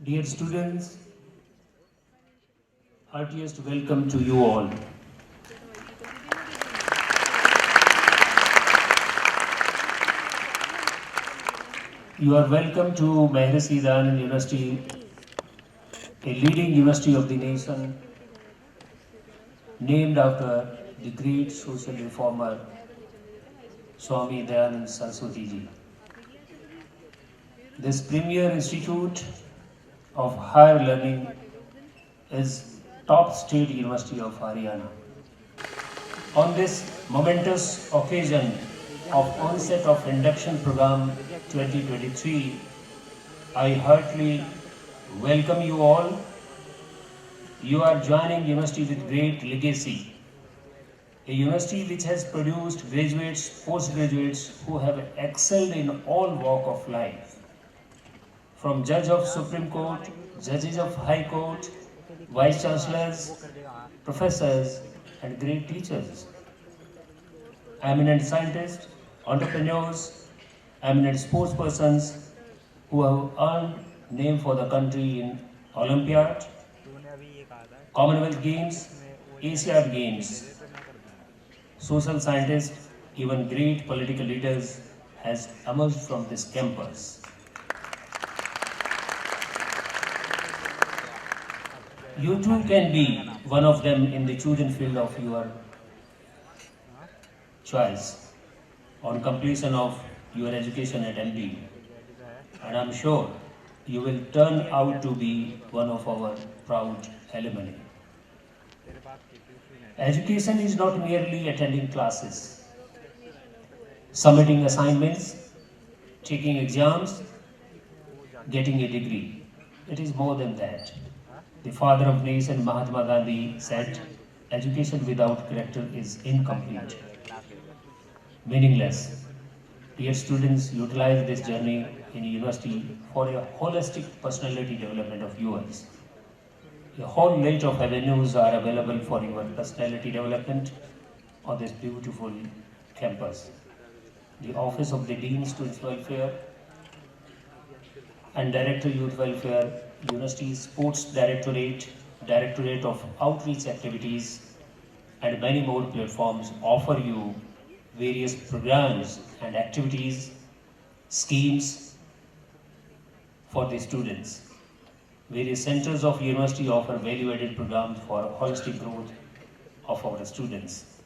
Dear students, heartiest welcome to you all. You are welcome to Maharishi Dayanand University, a leading university of the nation, named after the great social reformer Swami Dayanand Saraswati ji. This premier institute of higher learning is top state university of Haryana. On this momentous occasion of onset of induction program 2023, I heartily welcome you all. You are joining university with great legacy, a university which has produced graduates, postgraduates who have excelled in all walk of life, from judge of Supreme Court, judges of High Court, vice chancellors, professors, and great teachers, eminent scientists, entrepreneurs, eminent sports persons who have earned name for the country in Olympiad, Commonwealth Games, Asiad Games, social scientists, even great political leaders has emerged from this campus. You too can be one of them in the chosen field of your choice on completion of your education at MD. And I'm sure you will turn out to be one of our proud alumni. Education is not merely attending classes, submitting assignments, taking exams, getting a degree. It is more than that. The father of nation Mahatma Gandhi said, education without character is incomplete, meaningless. Dear students, utilize this journey in university for a holistic personality development of yours. A whole range of avenues are available for your personality development on this beautiful campus. The Office of the Dean Students Welfare and Director Youth Welfare, University Sports Directorate, Directorate of Outreach Activities, and many more platforms offer you various programs and activities, schemes for the students. Various centers of university offer value-added programs for holistic growth of our students.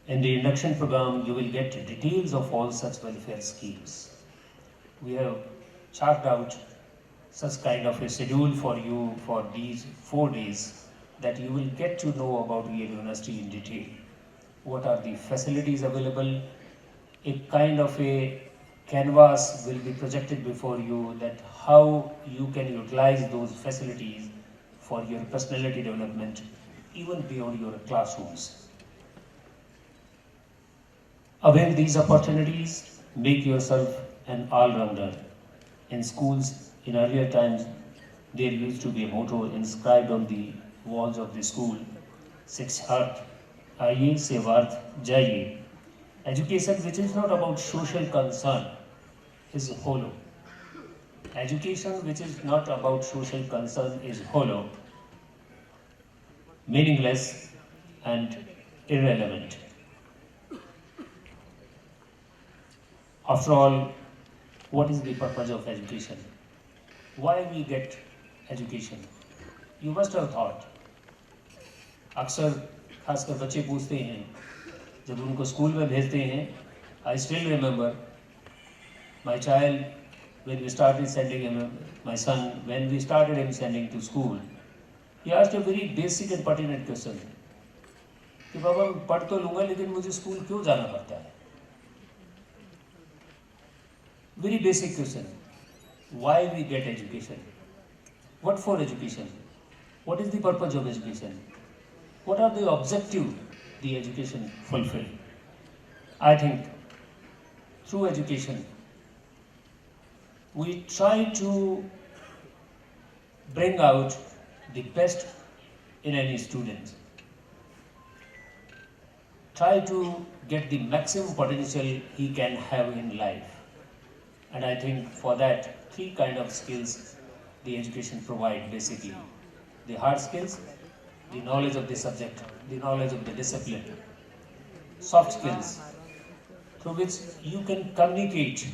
In the induction program, you will get details of all such welfare schemes. We have charted out such kind of a schedule for you for these 4 days that you will get to know about Yale University in detail. What are the facilities available? A kind of a canvas will be projected before you that how you can utilize those facilities for your personality development even beyond your classrooms. Avail these opportunities, make yourself an all-rounder. In schools, in earlier times, there used to be a motto inscribed on the walls of the school, Shikshat Aiye Sevarth Jaiye. Education which is not about social concern is hollow. Education which is not about social concern is hollow, meaningless, and irrelevant. After all, what is the purpose of education? Why we get education? You must have thought. अक्सर खासकर बच्चे पूछते हैं जब उनको school में भेजते हैं, I still remember my child when we started sending him, my son, when we started him sending to school, he asked a very basic and pertinent question कि बाबा मैं पढ़ तो लूँगा लेकिन मुझे स्कूल क्यों जाना पड़ता है? Very basic question. Why we get education? What for education? What is the purpose of education? What are the objectives the education fulfill? I think through education, we try to bring out the best in any student. Try to get the maximum potential he can have in life. And I think for that, 3 kind of skills the education provide basically. The hard skills, the knowledge of the subject, the knowledge of the discipline. Soft skills, through which you can communicate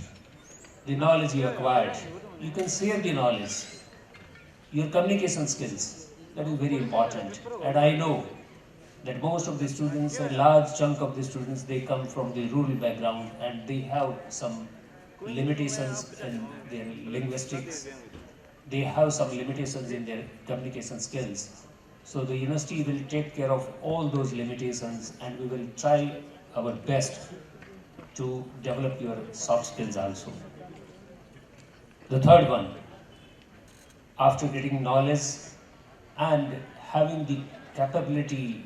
the knowledge you acquired. You can share the knowledge. Your communication skills, that is very important. And I know that most of the students, a large chunk of the students, they come from the rural background and they have some limitations in their linguistics. They have some limitations in their communication skills. So the university will take care of all those limitations and we will try our best to develop your soft skills also. The third one, after getting knowledge and having the capability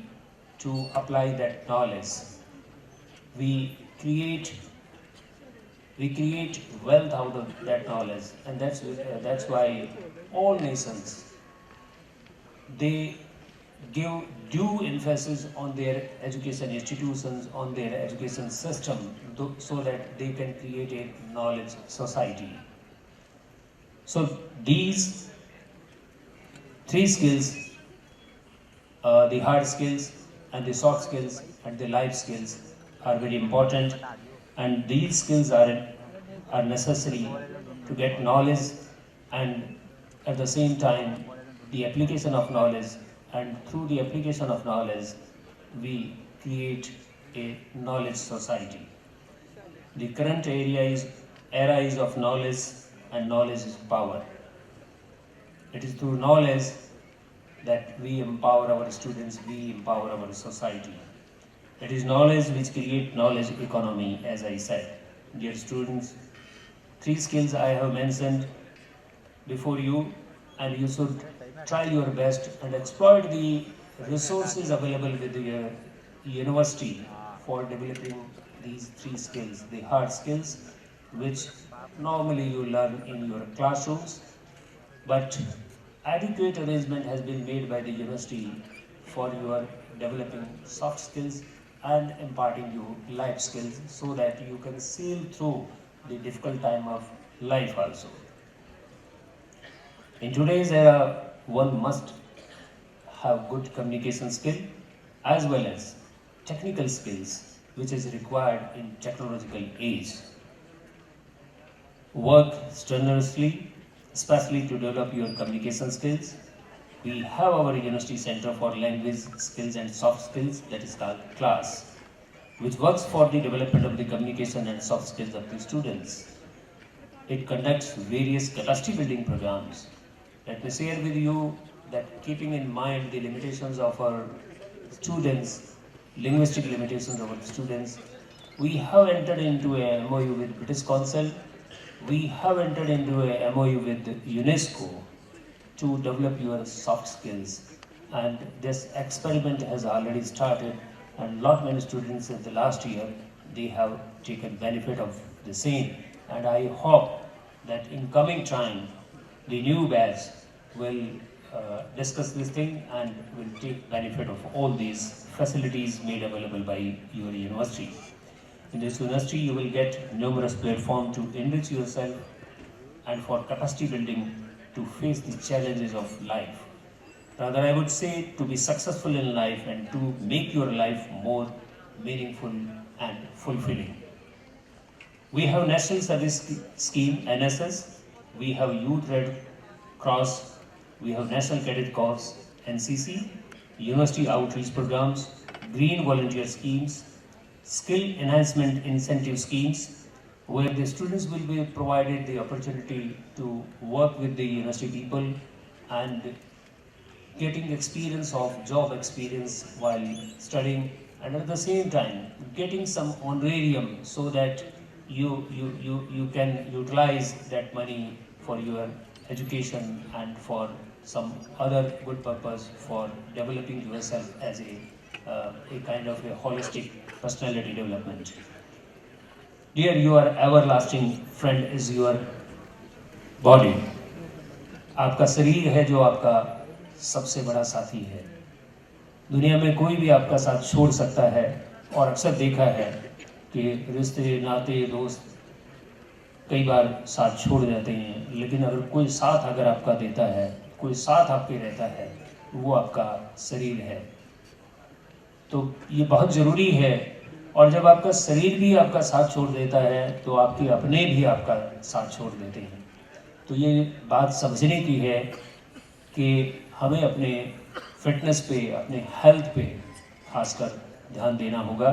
to apply that knowledge, we create wealth out of that knowledge, and that's why all nations, they give due emphasis on their education institutions, on their education system, so that they can create a knowledge society. So these three skills, the hard skills and the soft skills and the life skills, are very important, and these skills are necessary to get knowledge, and at the same time the application of knowledge, and through the application of knowledge we create a knowledge society. The current era is of knowledge, and knowledge is power. It is through knowledge that we empower our students, we empower our society. It is knowledge which creates knowledge economy, as I said. Dear students, three skills I have mentioned before you, and you should try your best and exploit the resources available with your university for developing these three skills. The hard skills, which normally you learn in your classrooms, but adequate arrangement has been made by the university for your developing soft skills and imparting you life skills, so that you can sail through the difficult time of life also. In today's era, one must have good communication skill as well as technical skills, which is required in technological age. Work strenuously, especially to develop your communication skills. We have our University Center for Language Skills and Soft Skills, that is called CLASS, which works for the development of the communication and soft skills of the students. It conducts various capacity building programs. Let me share with you that, keeping in mind the limitations of our students, linguistic limitations of our students, we have entered into a MOU with British Council. We have entered into a MOU with UNESCO to develop your soft skills, and this experiment has already started, and lot many students in the last year, they have taken benefit of the same, and I hope that in coming time the new batch will discuss this thing and will take benefit of all these facilities made available by your university. In this university you will get numerous platforms to enrich yourself and for capacity building to face the challenges of life. Rather, I would say to be successful in life and to make your life more meaningful and fulfilling. We have National Service Scheme, NSS, we have Youth Red Cross, we have National Cadet Corps, NCC, University Outreach Programs, Green Volunteer Schemes, Skill Enhancement Incentive Schemes, where the students will be provided the opportunity to work with the university people and getting experience of job experience while studying, and at the same time getting some honorarium so that you can utilize that money for your education and for some other good purpose for developing yourself as a kind of a holistic personality development. Dear, your everlasting friend is your body. आपका शरीर है जो आपका सबसे बड़ा साथी है. दुनिया में कोई भी आपका साथ छोड़ सकता है, और अक्सर देखा है कि रिश्ते, नाते, दोस्त कई बार साथ छोड़ जाते हैं, लेकिन अगर कोई साथ अगर आपका देता है, कोई साथ आपके रहता है, वो आपका शरीर है। तो ये बहुत ज़रूरी है। और जब आपका शरीर भी आपका साथ छोड़ देता है तो आपके अपने भी आपका साथ छोड़ देते हैं। तो ये बात समझने की है कि हमें अपने फिटनेस पे, अपने हेल्थ पे खासकर ध्यान देना होगा।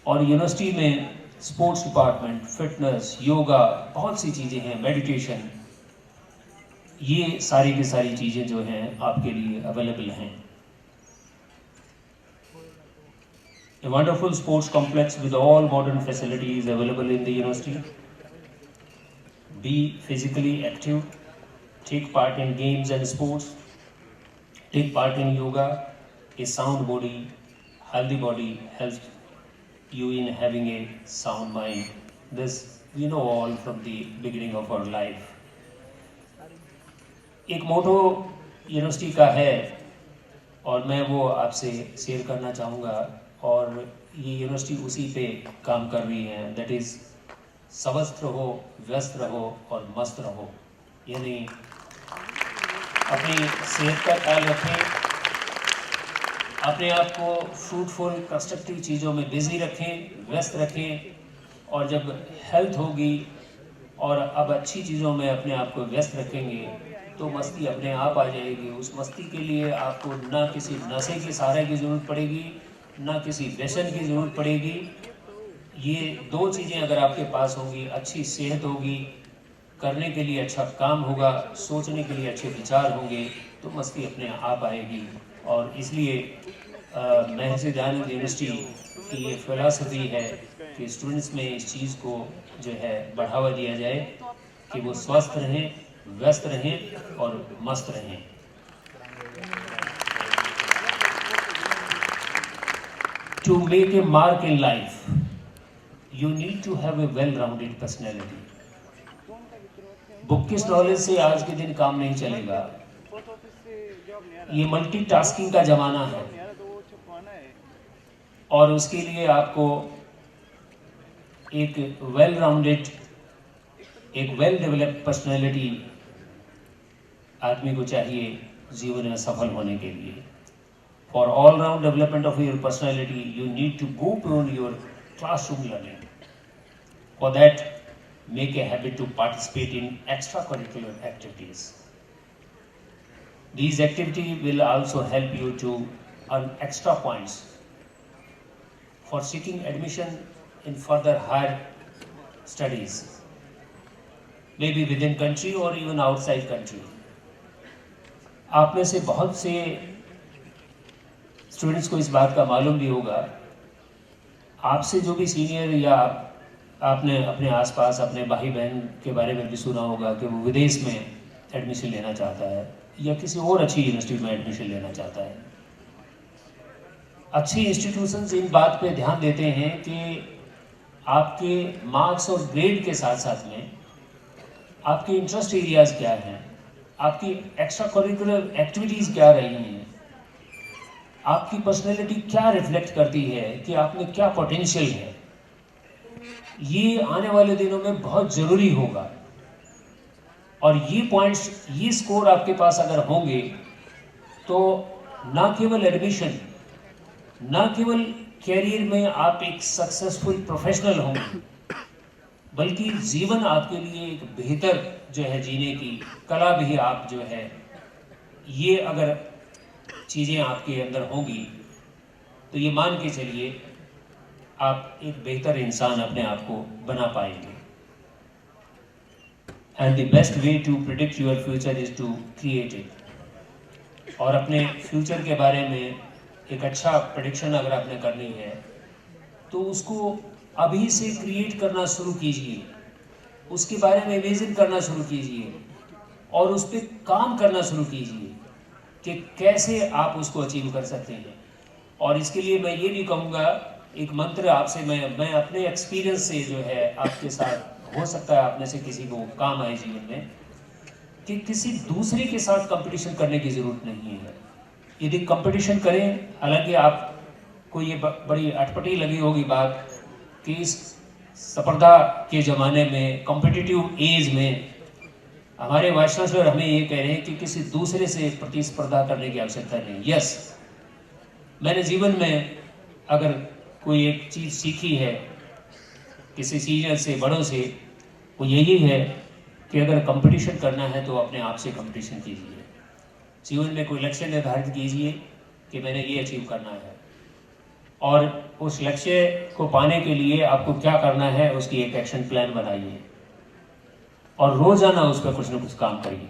और यूनिवर्सिटी में स्पोर्ट्स डिपार्टमेंट, फिटनेस, योगा, बहुत सी चीज़ें हैं, मेडिटेशन, ये सारी की सारी चीज़ें जो हैं आपके लिए अवेलेबल हैं। A wonderful sports complex with all modern facilities available in the university. Be physically active, take part in games and sports, take part in yoga. A sound body, healthy body helps you in having a sound mind. This we know all from the beginning of our life. एक मोटो university का है और मैं वो आपसे share करना चाहूँगा। और ये यूनिवर्सिटी उसी पे काम कर रही है, दैट इज़ स्वस्थ रहो, व्यस्त रहो और मस्त रहो। यानी अपनी सेहत का ख्याल रखें, अपने आप को फ्रूटफुल कंस्ट्रक्टिव चीज़ों में बिजी रखें, व्यस्त रखें। और जब हेल्थ होगी और अब अच्छी चीज़ों में अपने आप को व्यस्त रखेंगे तो मस्ती अपने आप आ जाएगी। उस मस्ती के लिए आपको ना किसी नशे के सहारे की ज़रूरत पड़ेगी, ना किसी व्यसन की ज़रूरत पड़ेगी। ये दो चीज़ें अगर आपके पास होंगी, अच्छी सेहत होगी, करने के लिए अच्छा काम होगा, सोचने के लिए अच्छे विचार होंगे, तो मस्ती अपने आप आएगी। और इसलिए महर्षि दयानंद यूनिवर्सिटी की ये फिलॉसफी है कि स्टूडेंट्स में इस चीज़ को जो है बढ़ावा दिया जाए कि वो स्वस्थ रहें, व्यस्त रहें और मस्त रहें। To make a mark in life, you need to have a well-rounded personality. Book किस नॉलेज से आज के दिन काम नहीं चलेगा। ये मल्टीटास्किंग का ज़माना है और उसके लिए आपको एक वेल-राउंडेड, एक वेल डेवलप्ड पर्सनैलिटी आदमी को चाहिए जीवन में सफल होने के लिए। For all-round development of your personality, you need to go beyond your classroom learning. For that, make a habit to participate in extracurricular activities. These activities will also help you to earn extra points for seeking admission in further higher studies, maybe within country or even outside country. आप में से बहुत से students को इस बात का मालूम भी होगा, आपसे जो भी सीनियर या आपने अपने आसपास अपने भाई बहन के बारे में भी सुना होगा कि वो विदेश में एडमिशन लेना चाहता है या किसी और अच्छी यूनिवर्सिटी में एडमिशन लेना चाहता है। अच्छी इंस्टीट्यूशंस इन बात पे ध्यान देते हैं कि आपके मार्क्स और ग्रेड के साथ साथ में आपके इंटरेस्ट एरियाज क्या हैं, आपकी एक्स्ट्रा करिकुलर एक्टिविटीज़ क्या रही हैं, आपकी पर्सनैलिटी क्या रिफ्लेक्ट करती है कि आप में क्या पोटेंशियल है। ये आने वाले दिनों में बहुत ज़रूरी होगा। और ये पॉइंट्स, ये स्कोर आपके पास अगर होंगे तो ना केवल एडमिशन, ना केवल कैरियर में आप एक सक्सेसफुल प्रोफेशनल होंगे, बल्कि जीवन आपके लिए एक बेहतर जो है जीने की कला भी आप जो है, ये अगर चीज़ें आपके अंदर होंगी तो ये मान के चलिए आप एक बेहतर इंसान अपने आप को बना पाएंगे। And the best way to predict your future is to create it. और अपने फ्यूचर के बारे में एक अच्छा प्रेडिक्शन अगर आपने करनी है तो उसको अभी से क्रिएट करना शुरू कीजिए, उसके बारे में इमेजिन करना शुरू कीजिए और उस पर काम करना शुरू कीजिए कि कैसे आप उसको अचीव कर सकते हैं। और इसके लिए मैं ये भी कहूँगा, एक मंत्र आपसे मैं अपने एक्सपीरियंस से जो है आपके साथ, हो सकता है आप में से किसी को काम आए जीवन में, कि किसी दूसरे के साथ कंपटीशन करने की ज़रूरत नहीं है। यदि कंपटीशन करें, हालांकि आपको ये बड़ी अटपटी लगी होगी बात कि इस स्पर्धा के ज़माने में, कॉम्पिटिटिव एज में हमारे वाइस चांसलर हमें ये कह रहे हैं कि किसी दूसरे से प्रतिस्पर्धा करने की आवश्यकता नहीं। यस, मैंने जीवन में अगर कोई एक चीज़ सीखी है किसी सीनियर से, बड़ों से, वो यही है कि अगर कंपटीशन करना है तो अपने आप से कंपटीशन कीजिए। जीवन में कोई लक्ष्य निर्धारित कीजिए कि मैंने ये अचीव करना है, और उस लक्ष्य को पाने के लिए आपको क्या करना है उसकी एक एक्शन प्लान बनाइए, और रोजाना उस पर कुछ ना कुछ काम करिए,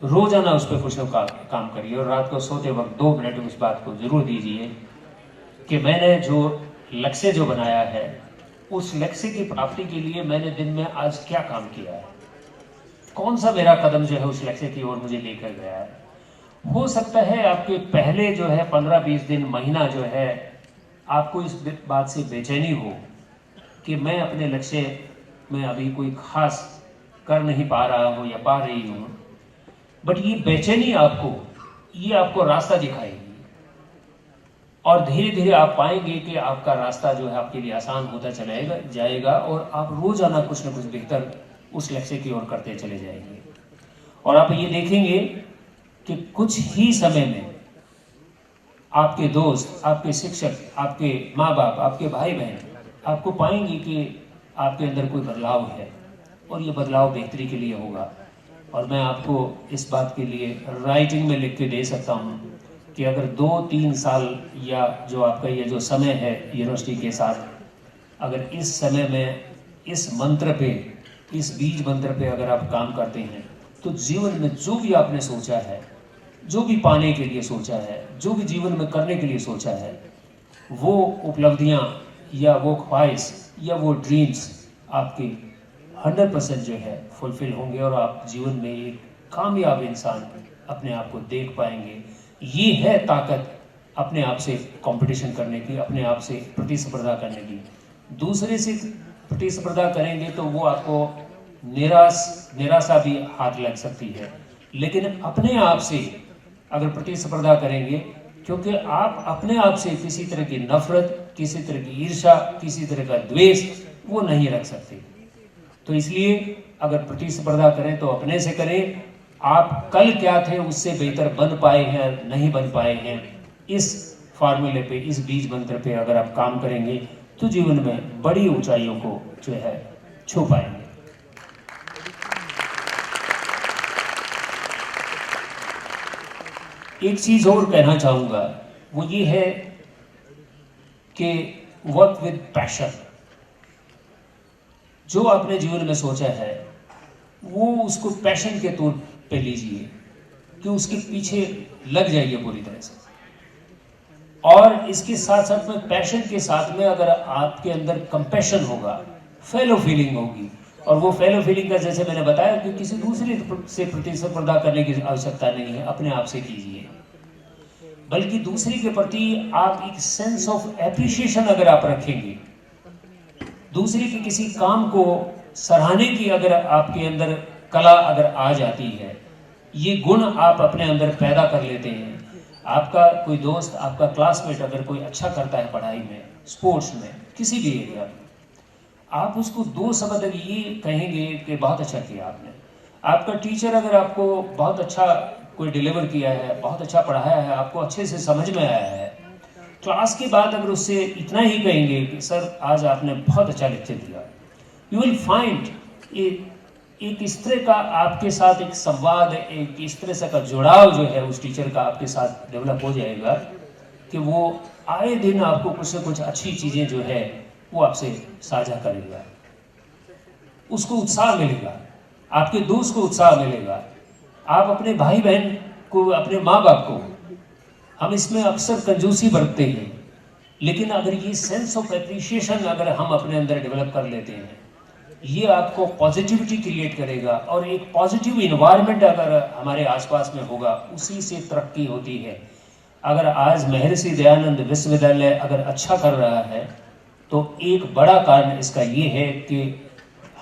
रोजाना उस पर कुछ ना काम करिए। और रात को सोते वक्त 2 मिनट उस बात को जरूर दीजिए कि मैंने जो लक्ष्य जो बनाया है, उस लक्ष्य की प्राप्ति के लिए मैंने दिन में आज क्या काम किया है, कौन सा मेरा कदम जो है उस लक्ष्य की ओर मुझे लेकर गया है। हो सकता है आपके पहले जो है 15-20 दिन, महीना जो है, आपको इस बात से बेचैनी हो कि मैं अपने लक्ष्य में अभी कोई खास कर नहीं पा रहा हूँ या पा रही हूँ, बट ये बेचैनी ये आपको रास्ता दिखाएगी, और धीरे धीरे आप पाएंगे कि आपका रास्ता जो है आपके लिए आसान होता चला जाएगा, और आप रोजाना कुछ न कुछ बेहतर उस लक्ष्य की ओर करते चले जाएंगे। और आप ये देखेंगे कि कुछ ही समय में आपके दोस्त, आपके शिक्षक, आपके माँ बाप, आपके भाई बहन आपको पाएंगे कि आपके अंदर कोई बदलाव है, और ये बदलाव बेहतरी के लिए होगा। और मैं आपको इस बात के लिए राइटिंग में लिख के दे सकता हूँ कि अगर 2-3 साल या जो आपका ये जो समय है यूनिवर्सिटी के साथ, अगर इस समय में इस मंत्र पे, इस बीज मंत्र पे अगर आप काम करते हैं, तो जीवन में जो भी आपने सोचा है, जो भी पाने के लिए सोचा है, जो भी जीवन में करने के लिए सोचा है, वो उपलब्धियां या वो ख्वाहिश या वो ड्रीम्स आपके 100% जो है फुलफिल होंगे, और आप जीवन में एक कामयाब इंसान अपने आप को देख पाएंगे। ये है ताकत अपने आप से कंपटीशन करने की, अपने आप से प्रतिस्पर्धा करने की। दूसरे से प्रतिस्पर्धा करेंगे तो वो आपको निराशा भी हाथ लग सकती है, लेकिन अपने आप से अगर प्रतिस्पर्धा करेंगे, क्योंकि आप अपने आप से किसी तरह की नफरत, किसी तरह की ईर्ष्या, किसी तरह का द्वेष वो नहीं रख सकते। तो इसलिए अगर प्रतिस्पर्धा करें तो अपने से करें। आप कल क्या थे उससे बेहतर बन पाए हैं, नहीं बन पाए हैं, इस फार्मूले पे, इस बीज मंत्र पे अगर आप काम करेंगे तो जीवन में बड़ी ऊंचाइयों को जो है छू पाएंगे। एक चीज और कहना चाहूंगा, वो ये है कि वर्क विद पैशन। जो आपने जीवन में सोचा है वो उसको पैशन के तौर पे लीजिए, कि उसके पीछे लग जाइए पूरी तरह से। और इसके साथ साथ में पैशन के साथ में अगर आपके अंदर कंपैशन होगा, फेलो फीलिंग होगी, और वो फेलो फीलिंग का जैसे मैंने बताया कि किसी दूसरे से प्रतिस्पर्धा करने की आवश्यकता नहीं है, अपने आप से कीजिए। बल्कि दूसरे के प्रति आप एक सेंस ऑफ एप्रिशिएशन अगर आप रखेंगे, दूसरे के किसी काम को सराहने की अगर आपके अंदर कला अगर आ जाती है, ये गुण आप अपने अंदर पैदा कर लेते हैं। आपका कोई दोस्त, आपका क्लासमेट अगर कोई अच्छा करता है पढ़ाई में, स्पोर्ट्स में, किसी भी एरिया में, आप उसको 2 शब्द ये कहेंगे कि बहुत अच्छा किया आपने। आपका टीचर अगर आपको बहुत अच्छा कोई डिलीवर किया है, बहुत अच्छा पढ़ाया है, आपको अच्छे से समझ में आया है, क्लास के बाद अगर उससे इतना ही कहेंगे कि सर आज आपने बहुत अच्छा लेक्चर दिया, यू विल फाइंड एक इस तरह का आपके साथ एक संवाद, एक इस तरह से का जुड़ाव जो है उस टीचर का आपके साथ डेवलप हो जाएगा कि वो आए दिन आपको कुछ से कुछ अच्छी चीज़ें जो है वो आपसे साझा करेगा। उसको उत्साह मिलेगा, आपके दोस्त को उत्साह मिलेगा, आप अपने भाई बहन को, अपने माँ बाप को, हम इसमें अक्सर कंजूसी बरतते हैं, लेकिन अगर ये सेंस ऑफ एप्रिशिएशन अगर हम अपने अंदर डेवलप कर लेते हैं, ये आपको पॉजिटिविटी क्रिएट करेगा, और एक पॉजिटिव इन्वायरमेंट अगर हमारे आसपास में होगा, उसी से तरक्की होती है। अगर आज महर्षि दयानंद विश्वविद्यालय अगर अच्छा कर रहा है तो एक बड़ा कारण इसका ये है कि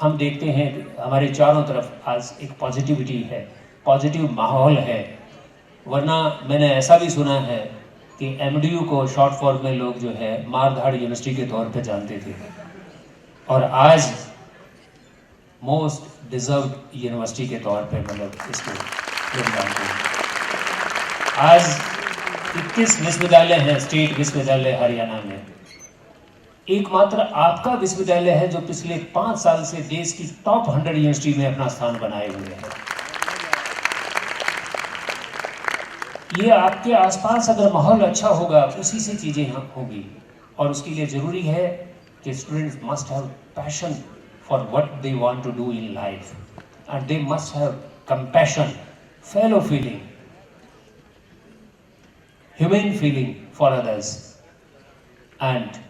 हम देखते हैं हमारे चारों तरफ आज एक पॉजिटिविटी है, पॉजिटिव माहौल है। वरना मैंने ऐसा भी सुना है कि MDU को शॉर्ट फॉर्म में लोग जो है मारधाड़ यूनिवर्सिटी के तौर पे जानते थे। और आज मोस्ट डिजर्व्ड यूनिवर्सिटी के तौर पे मतलब इसको योगदान दें। आज 21 विश्वविद्यालय हैं स्टेट विश्वविद्यालय हरियाणा में। एकमात्र आपका विश्वविद्यालय है जो पिछले 5 साल से देश की टॉप 100 यूनिवर्सिटी में अपना स्थान बनाए हुए है। ये आपके आसपास अगर माहौल अच्छा होगा उसी से चीजें होगी, और उसके लिए जरूरी है कि students must have passion for what they want to do in life and they must have compassion, fellow feeling, human feeling for others and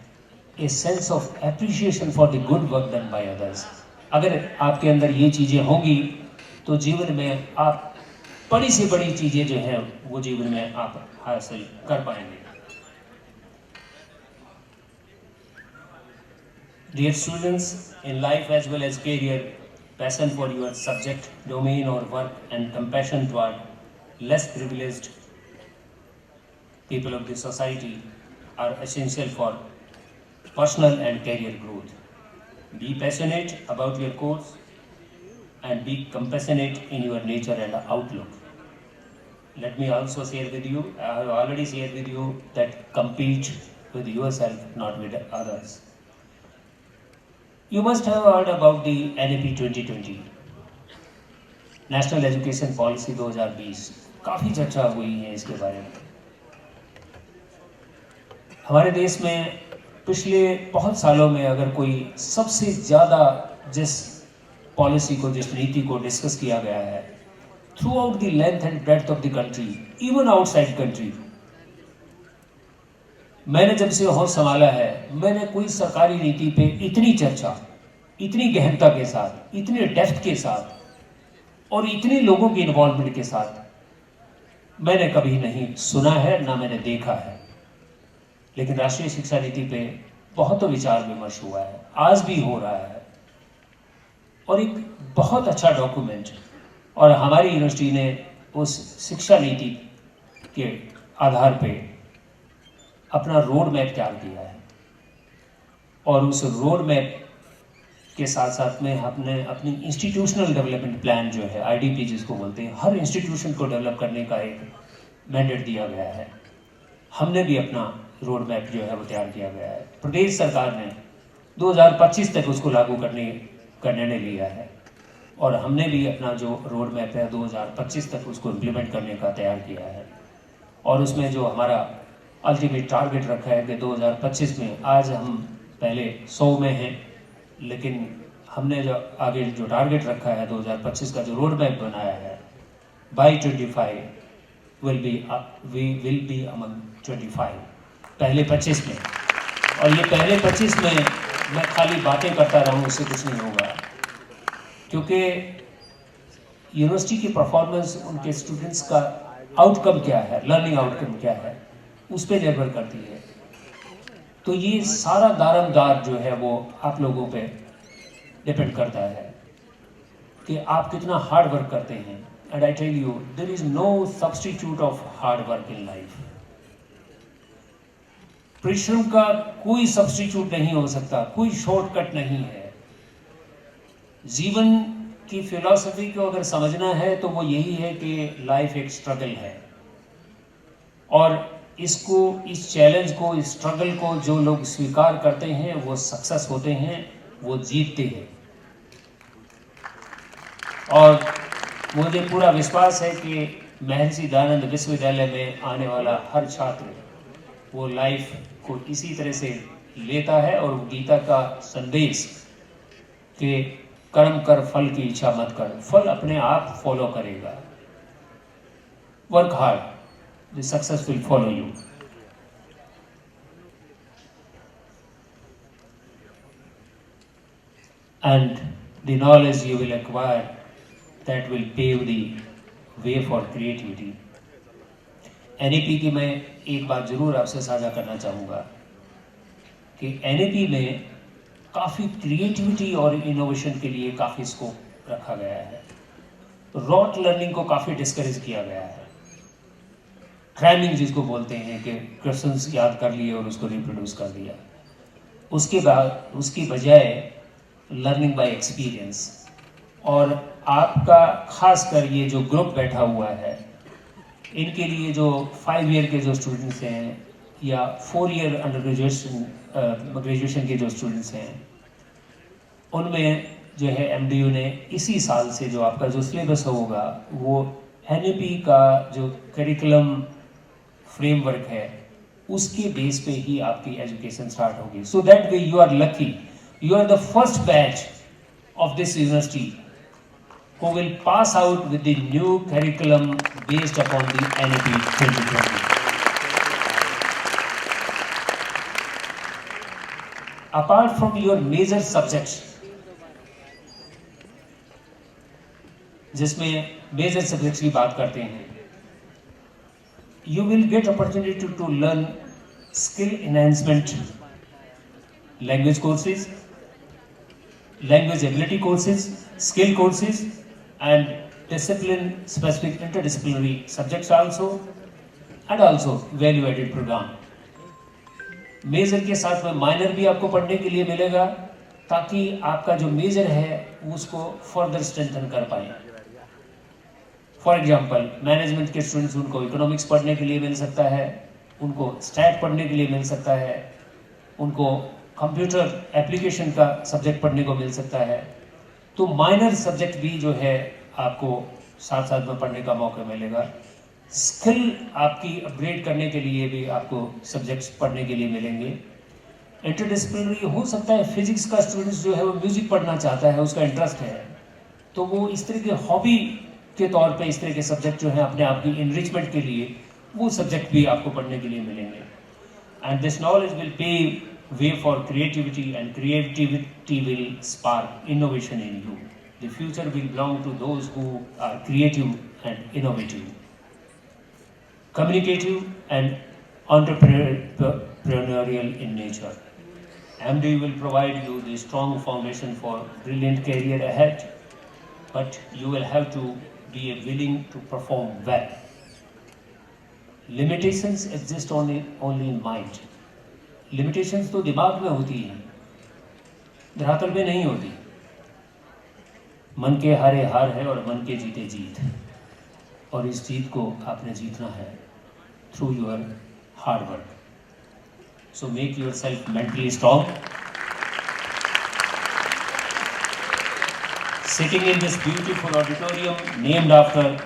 a sense of appreciation for the good work done by others। अगर आपके अंदर ये चीजें होंगी तो जीवन में आप बड़ी से बड़ी चीजें जो हैं वो जीवन में आप हासिल कर पाएंगे। Dear students, in life as well as career, passion for your subject, domain or work and compassion toward less privileged people of the society are essential for personal and career growth. Be passionate about your course and be compassionate in your nature and outlook. Let me also share with you, I have already shared with you that compete with yourself, not with others. You must have heard about the NEP 2020, National Education Policy 2020। काफी चर्चा हुई है इसके बारे में। हमारे देश में पिछले बहुत सालों में अगर कोई सबसे ज़्यादा जिस पॉलिसी को, जिस नीति को डिस्कस किया गया है through out the length and breadth of the country, even outside country, मैंने जब से होश संभाला है, मैंने कोई सरकारी नीति पे इतनी चर्चा, इतनी गहनता के साथ, इतने डेप्थ के साथ और इतने लोगों की इन्वॉल्वमेंट के साथ मैंने कभी नहीं सुना है, ना मैंने देखा है। लेकिन राष्ट्रीय शिक्षा नीति पे बहुत विचार विमर्श हुआ है, आज भी हो रहा है, और एक बहुत अच्छा डॉक्यूमेंट, और हमारी यूनिवर्सिटी ने उस शिक्षा नीति के आधार पे अपना रोड मैप तैयार किया है, और उस रोड मैप के साथ साथ में हमने अपनी इंस्टीट्यूशनल डेवलपमेंट प्लान जो है, IDP जिसको बोलते हैं, हर इंस्टीट्यूशन को डेवलप करने का एक मैंडेट दिया गया है। हमने भी अपना रोड मैप जो है वो तैयार किया गया है। प्रदेश सरकार ने 2025 तक उसको लागू करने का निर्णय लिया है, और हमने भी अपना जो रोड मैप है 2025 तक उसको इम्प्लीमेंट करने का तैयार किया है। और उसमें जो हमारा अल्टीमेट टारगेट रखा है कि 2025 में, आज हम पहले 100 में हैं, लेकिन हमने जो आगे जो टारगेट रखा है 2025 का जो रोड मैप बनाया है, by 25 we will be among 25, पहले 25 में। और ये पहले 25 में मैं खाली बातें करता रहूँ उससे कुछ नहीं होगा, क्योंकि यूनिवर्सिटी की परफॉर्मेंस, उनके स्टूडेंट्स का आउटकम क्या है, लर्निंग आउटकम क्या है, उस पर निर्भर करती है। तो ये सारा दारमदार जो है वो आप लोगों पे डिपेंड करता है कि आप कितना हार्ड वर्क करते हैं। And I tell you, there is no substitute of hard work in life. परिश्रम का कोई सब्स्टिट्यूट नहीं हो सकता, कोई शॉर्टकट नहीं है। जीवन की फिलॉसफी को अगर समझना है तो वो यही है कि लाइफ एक स्ट्रगल है, और इसको, इस चैलेंज को, इस स्ट्रगल को जो लोग स्वीकार करते हैं वो सक्सेस होते हैं, वो जीतते हैं। और मुझे पूरा विश्वास है कि महर्षि दयानंद विश्वविद्यालय में आने वाला हर छात्र वो लाइफ को इसी तरह से लेता है, और गीता का संदेश कि कर्म कर फल की इच्छा मत कर, फल अपने आप फॉलो करेगा। Work hard, the success will follow you. And the knowledge you will acquire that will pave the way for creativity। NEP की मैं एक बात जरूर आपसे साझा करना चाहूँगा कि NEP में काफ़ी क्रिएटिविटी और इनोवेशन के लिए काफ़ी स्कोप रखा गया है। रॉट लर्निंग को काफ़ी डिस्करेज किया गया है। क्रैमिंग जिसको बोलते हैं कि क्वेश्चंस याद कर लिए और उसको रिप्रोड्यूस कर दिया, उसके बाद उसकी बजाय लर्निंग बाय एक्सपीरियंस। और आपका खासकर ये जो ग्रुप बैठा हुआ है, इनके लिए जो 5 ईयर के जो स्टूडेंट्स हैं या 4 ईयर अंडर ग्रेजुएशन के जो स्टूडेंट्स हैं, उनमें जो है एमडीयू ने इसी साल से जो आपका जो सिलेबस होगा वो एनईपी का जो करिकुलम फ्रेमवर्क है उसके बेस पे ही आपकी एजुकेशन स्टार्ट होगी। So that way you are lucky, you are the first batch of this university who will pass out with the new curriculum based upon the NEP 2020. Apart from your major subjects, जिसमें major subjects की बात करते हैं, you will get opportunity to learn skill enhancement language courses, language ability courses, skill courses, and discipline specific interdisciplinary subjects also, and also value added program. Major के साथ में minor भी आपको पढ़ने के लिए मिलेगा ताकि आपका जो मेजर है उसको फर्दर स्ट्रेंथन कर पाए। फॉर एग्जांपल मैनेजमेंट के स्टूडेंट्स, उनको इकोनॉमिक्स पढ़ने के लिए मिल सकता है, उनको स्टैट पढ़ने के लिए मिल सकता है, उनको कंप्यूटर एप्लीकेशन का सब्जेक्ट पढ़ने को मिल सकता है। तो माइनर सब्जेक्ट भी जो है आपको साथ साथ में पढ़ने का मौका मिलेगा। स्किल आपकी अपग्रेड करने के लिए भी आपको सब्जेक्ट्स पढ़ने के लिए मिलेंगे। इंटरडिसिप्लिनरी हो सकता है, फिजिक्स का स्टूडेंट्स जो है वो म्यूजिक पढ़ना चाहता है, उसका इंटरेस्ट है, तो वो इस तरह के हॉबी के तौर पे इस तरह के सब्जेक्ट जो है अपने आप की इनरिचमेंट के लिए वो सब्जेक्ट भी आपको पढ़ने के लिए मिलेंगे। And this knowledge will pay way for creativity, and creativity will spark innovation in you. The future will belong to those who are creative and innovative, communicative and entrepreneurial in nature. MD will provide you the strong foundation for brilliant career ahead, but you will have to be willing to perform well. Limitations exist only in mind. Limitations तो दिमाग में होती हैं, धरातल पे नहीं होती। मन के हारे हार है और मन के जीते जीत, और इस जीत को आपने जीतना है through your hard work. So make your self mentally strong. Sitting in this beautiful auditorium named after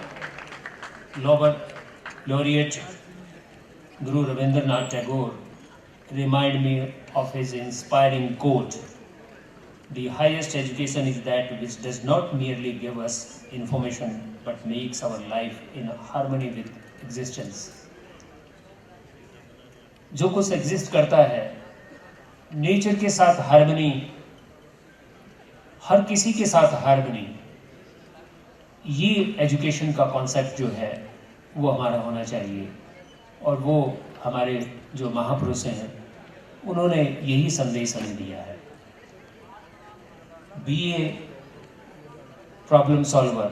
laureate Guru Rabindranath Tagore remind me of his inspiring quote, "The highest education is that which does not merely give us information but makes our life in harmony with existence." जो कुछ exist करता है, nature के साथ harmony, हर किसी के साथ harmony, ये एजुकेशन का कॉन्सेप्ट जो है वो हमारा होना चाहिए। और वो हमारे जो महापुरुष हैं उन्होंने यही संदेश हमें दिया है। Be a problem solver,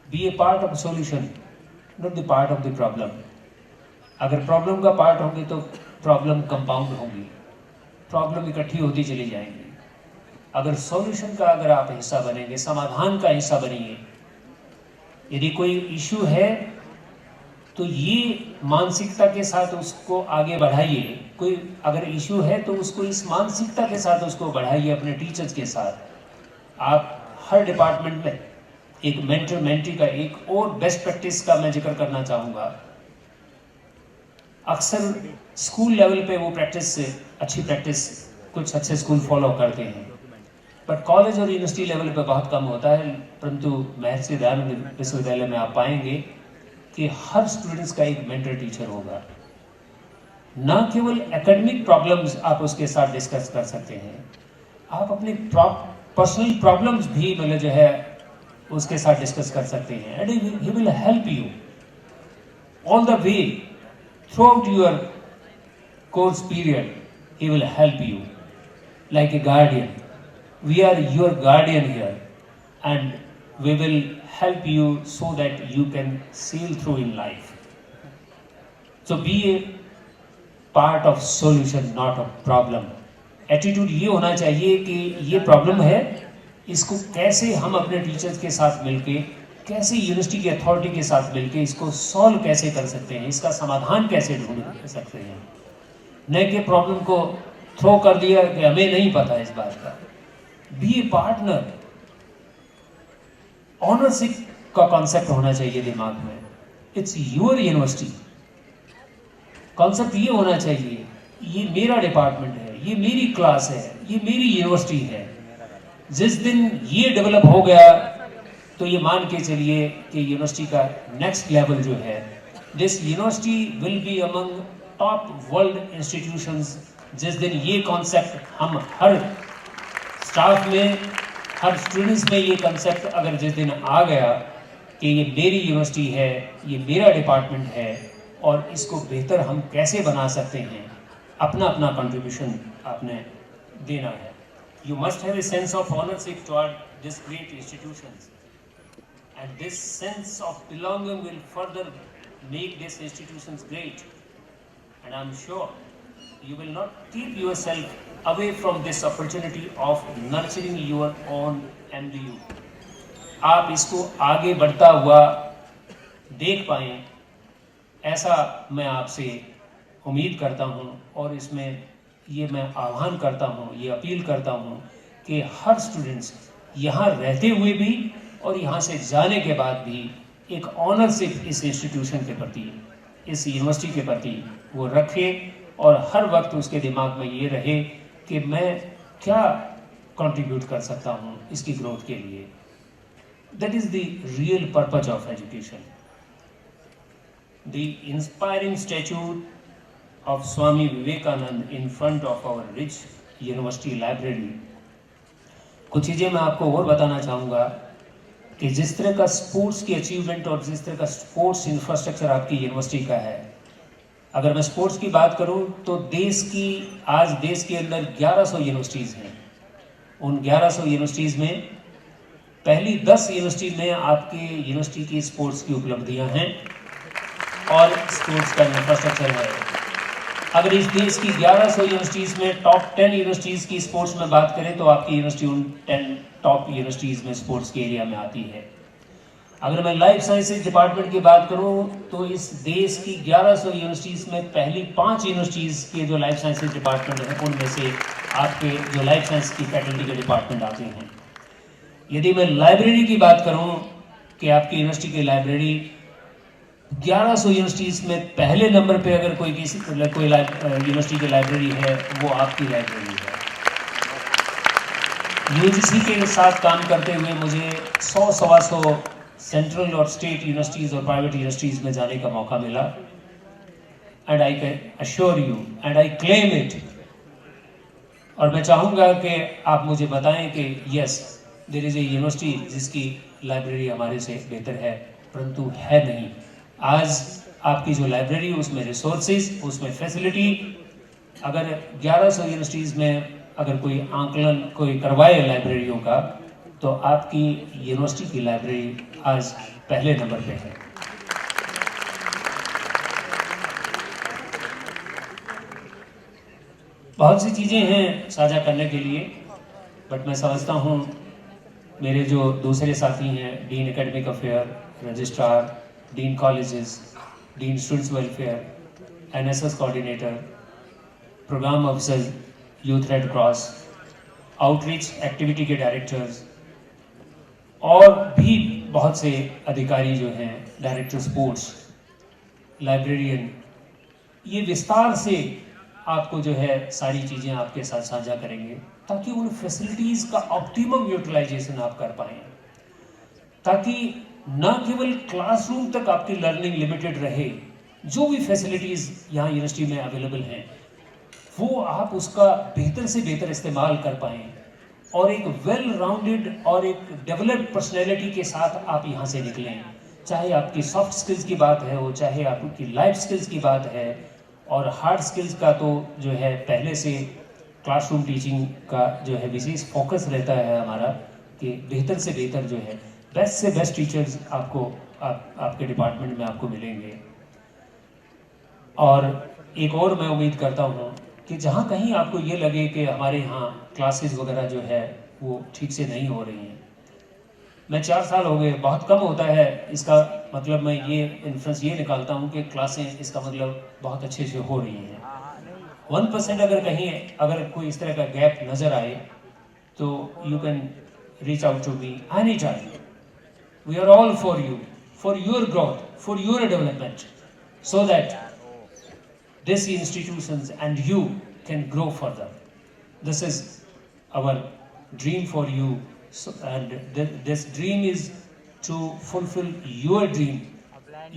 be a part of solution, not the part of the problem. अगर प्रॉब्लम का पार्ट होंगे तो प्रॉब्लम कंपाउंड होगी, प्रॉब्लम इकट्ठी होती चली जाएंगी। अगर सॉल्यूशन का अगर आप हिस्सा बनेंगे, समाधान का हिस्सा बनिए। यदि कोई इशू है तो ये मानसिकता के साथ उसको आगे बढ़ाइए। कोई अगर इशू है तो उसको इस मानसिकता के साथ उसको बढ़ाइए अपने टीचर्स के साथ। आप हर डिपार्टमेंट में एक मेंटर मेंटी का एक और बेस्ट प्रैक्टिस का मैं जिक्र करना चाहूँगा। अक्सर स्कूल लेवल पे वो प्रैक्टिस से अच्छी प्रैक्टिस कुछ अच्छे स्कूल फॉलो करते हैं, बट कॉलेज और यूनिवर्सिटी लेवल पे बहुत कम होता है। परंतु महर्षि दयानंद विश्वविद्यालय में आप पाएंगे कि हर स्टूडेंट्स का एक मेंटर टीचर होगा। ना केवल एकेडमिक प्रॉब्लम्स आप उसके साथ डिस्कस कर सकते हैं, आप अपने पर्सनल प्रॉब्लम्स भी मतलब जो है उसके साथ डिस्कस कर सकते हैं। And he will help you all the way throughout your course period. He will help you like a guardian. We are your guardian here and we will help you so that you can sail through in life. So be a part of solution, not a problem. Attitude ये होना चाहिए कि ये problem है, इसको कैसे हम अपने टीचर्स के साथ मिलके, कैसे यूनिवर्सिटी की अथॉरिटी के साथ मिलके इसको सॉल्व कैसे कर सकते हैं, इसका समाधान कैसे ढूंढ सकते हैं। न कि प्रॉब्लम को थ्रो कर दिया कि हमें नहीं पता इस बात का। बी ए पार्टनर, ऑनरशिप का कॉन्सेप्ट होना चाहिए दिमाग में। इट्स योर यूनिवर्सिटी, कॉन्सेप्ट ये होना चाहिए, ये मेरा डिपार्टमेंट है, ये मेरी क्लास है, ये मेरी यूनिवर्सिटी है। जिस दिन ये डेवलप हो गया तो ये मान के चलिए कि यूनिवर्सिटी का नेक्स्ट लेवल जो है, this university will be among top world institutions. जिस दिन ये कॉन्सेप्ट हम हर स्टाफ में, हर स्टूडेंट्स में ये कंसेप्ट अगर जिस दिन आ गया कि ये मेरी यूनिवर्सिटी है, ये मेरा डिपार्टमेंट है और इसको बेहतर हम कैसे बना सकते हैं, अपना अपना कंट्रीब्यूशन आपने देना है। You must have a sense of ownership toward this great institutions, and this sense of belonging will further make these institutions great. And I'm sure you will not keep yourself away from this opportunity of nurturing your own MBU. आप इसको आगे बढ़ता हुआ देख पाएं, ऐसा मैं आपसे उम्मीद करता हूं और इसमें ये मैं आह्वान करता हूँ, ये अपील करता हूँ कि हर स्टूडेंट्स यहाँ रहते हुए भी और यहाँ से जाने के बाद भी एक ऑनरशिप इस इंस्टीट्यूशन के प्रति, इस यूनिवर्सिटी के प्रति वो रखे और हर वक्त उसके दिमाग में ये रहे कि मैं क्या कंट्रीब्यूट कर सकता हूँ इसकी ग्रोथ के लिए। That is the real purpose of education. The inspiring statute of Swami Vivekanand in front of our rich university library। कुछ चीज़ें मैं आपको और बताना चाहूँगा कि जिस तरह का स्पोर्ट्स की अचीवमेंट और जिस तरह का स्पोर्ट्स इंफ्रास्ट्रक्चर आपकी यूनिवर्सिटी का है, अगर मैं स्पोर्ट्स की बात करूँ तो आज देश के अंदर 1100 यूनिवर्सिटीज़ हैं। उन 1100 यूनिवर्सिटीज़ में पहली 10 यूनिवर्सिटी में आपके यूनिवर्सिटी की स्पोर्ट्स की उपलब्धियाँ हैं और स्पोर्ट्स का इंफ्रास्ट्रक्चर है। अगर इस देश की 1100 यूनिवर्सिटीज़ में टॉप 10 यूनिवर्सिटीज़ की स्पोर्ट्स में बात करें तो आपकी यूनिवर्सिटी उन 10 टॉप यूनिवर्सिटीज़ में स्पोर्ट्स के एरिया में आती है। अगर मैं लाइफ साइंसेज डिपार्टमेंट की बात करूं तो इस देश की 1100 यूनिवर्सिटीज़ में पहली 5 यूनिवर्सिटीज़ के जो लाइफ साइंसेज डिपार्टमेंट है उनमें से आपके जो लाइफ साइंस की फैकल्टी के डिपार्टमेंट आते हैं। यदि मैं लाइब्रेरी की बात करूं कि आपकी यूनिवर्सिटी की लाइब्रेरी 1100 यूनिवर्सिटीज़ में पहले नंबर पे अगर कोई यूनिवर्सिटी की लाइब्रेरी है वो आपकी लाइब्रेरी है। यूजीसी के साथ काम करते हुए मुझे 100-125 सेंट्रल और स्टेट यूनिवर्सिटीज़ और प्राइवेट यूनिवर्सिटीज़ में जाने का मौका मिला। And I can assure you and I claim it, और मैं चाहूँगा कि आप मुझे बताएं कि yes there is a university जिसकी लाइब्रेरी हमारे से बेहतर है, परंतु है नहीं। आज आपकी जो लाइब्रेरी, उसमें रिसोर्सेज, उसमें फैसिलिटी, अगर 1100 यूनिवर्सिटीज़ में अगर कोई आंकलन कोई करवाए लाइब्रेरियों का तो आपकी यूनिवर्सिटी की लाइब्रेरी आज पहले नंबर पे है। बहुत सी चीज़ें हैं साझा करने के लिए, बट मैं समझता हूँ मेरे जो दूसरे साथी हैं, dean academic affair, registrar, dean colleges, dean students welfare, NSS coordinator, programme officer, youth red cross, outreach activity के डायरेक्टर्स और भी बहुत से अधिकारी जो हैं, डायरेक्टर स्पोर्ट्स, लाइब्रेरियन, ये विस्तार से आपको जो है सारी चीज़ें आपके साथ साझा करेंगे ताकि उन फैसिलिटीज़ का ऑप्टिमम यूटिलाइजेशन आप कर पाएँ, ताकि न केवल क्लासरूम तक आपकी लर्निंग लिमिटेड रहे, जो भी फैसिलिटीज़ यहाँ यूनिवर्सिटी में अवेलेबल हैं वो आप उसका बेहतर से बेहतर इस्तेमाल कर पाएँ और एक वेल राउंडेड और एक डेवलप्ड पर्सनैलिटी के साथ आप यहाँ से निकलें। चाहे आपकी सॉफ्ट स्किल्स की बात है, वो चाहे आपकी लाइफ स्किल्स की बात है, और हार्ड स्किल्स का तो जो है पहले से क्लासरूम टीचिंग का जो है विशेष फोकस रहता है हमारा कि बेहतर से बेहतर जो है बेस्ट से बेस्ट टीचर्स आपके डिपार्टमेंट में आपको मिलेंगे। और एक और मैं उम्मीद करता हूँ कि जहाँ कहीं आपको ये लगे कि हमारे यहाँ क्लासेस वगैरह जो है वो ठीक से नहीं हो रही हैं, मैं 4 साल हो गए, बहुत कम होता है, इसका मतलब मैं ये इन्फ्रेंस ये निकालता हूँ कि क्लासें इसका मतलब बहुत अच्छे से हो रही हैं। 1% अगर कहीं अगर कोई इस तरह का गैप नज़र आए तो you can reach out to me any time. We are all for your growth, for your development, so that these institutions and you can grow further. This is our dream for you, so, and this dream is to fulfill your dream,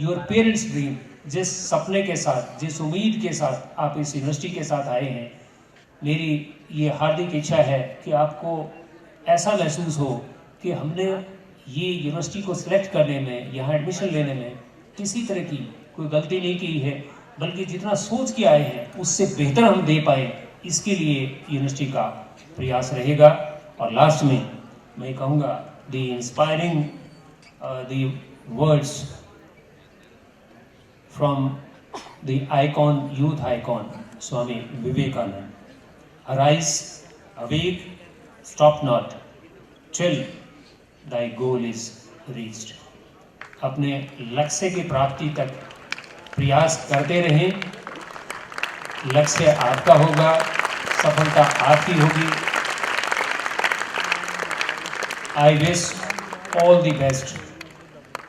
your parents' dream. जिस सपने के साथ, जिस उम्मीद के साथ आप इस यूनिवर्सिटी के साथ आए हैं, मेरी ये हार्दिक इच्छा है कि आपको ऐसा महसूस हो कि हमने ये यूनिवर्सिटी को सिलेक्ट करने में, यहाँ एडमिशन लेने में किसी तरह की कोई गलती नहीं की है, बल्कि जितना सोच के आए हैं उससे बेहतर हम दे पाए, इसके लिए यूनिवर्सिटी का प्रयास रहेगा. और लास्ट में मैं कहूँगा the inspiring the words from the icon, youth icon Swami Vivekananda. Arise, awake, stop not, till thy goal is reached. अपने लक्ष्य की प्राप्ति तक प्रयास करते रहें. लक्ष्य आपका होगा, सफलता आपकी होगी. I wish all the best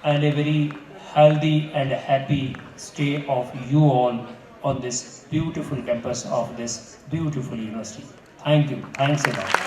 and a very healthy and happy stay of you all on this beautiful campus of this beautiful university. Thank you. Thanks a lot.